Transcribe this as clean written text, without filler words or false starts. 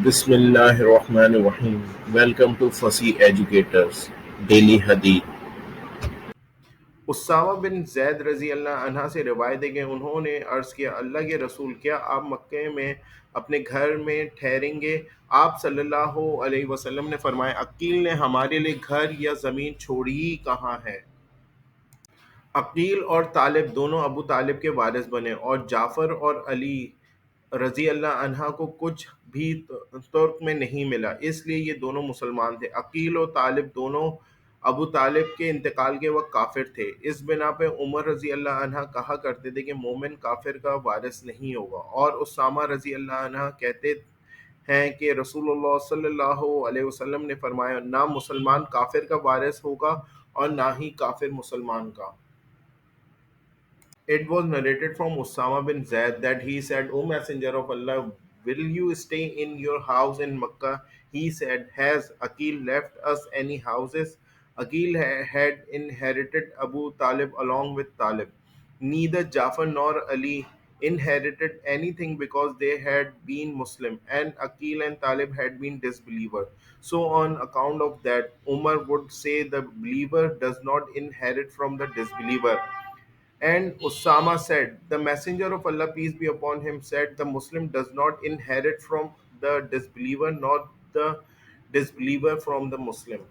بسم اللہ الرحمن الرحیم۔ Welcome to Fasih educators daily حدیث۔ اسامہ بن زید رضی اللہ عنہ سے روایت ہے کہ انہوں نے عرض کیا، اللہ کے رسول، کیا آپ مکہ میں اپنے گھر میں ٹھہریں گے؟ آپ صلی اللہ علیہ وسلم نے فرمایا، عقیل نے ہمارے لیے گھر یا زمین چھوڑی کہاں ہے؟ عقیل اور طالب دونوں ابو طالب کے وارث بنے، اور جعفر اور علی رضی اللہ عنہ کو کچھ بھی ترک میں نہیں ملا، اس لیے یہ دونوں مسلمان تھے۔ عقیل اور طالب دونوں ابو طالب کے انتقال کے وقت کافر تھے۔ اس بنا پہ عمر رضی اللہ عنہ کہا کرتے تھے کہ مومن کافر کا وارث نہیں ہوگا، اور اسامہ رضی اللہ عنہ کہتے ہیں کہ رسول اللہ صلی اللہ علیہ وسلم نے فرمایا، نہ مسلمان کافر کا وارث ہوگا اور نہ ہی کافر مسلمان کا۔ It was narrated from Usamah bin Zaid that he said, O Messenger of Allah, will you stay in your house in Makkah? He said, has Aqeel left us any houses? Aqeel had inherited Abu Talib along with Talib. Neither Jafar nor Ali inherited anything because they had been Muslim, and Aqeel and Talib had been disbelievers. So on account of that, Umar would say the believer does not inherit from the disbeliever. And Usama said, the Messenger of Allah, peace be upon him, said, the Muslim does not inherit from the disbeliever, nor the disbeliever from the Muslim.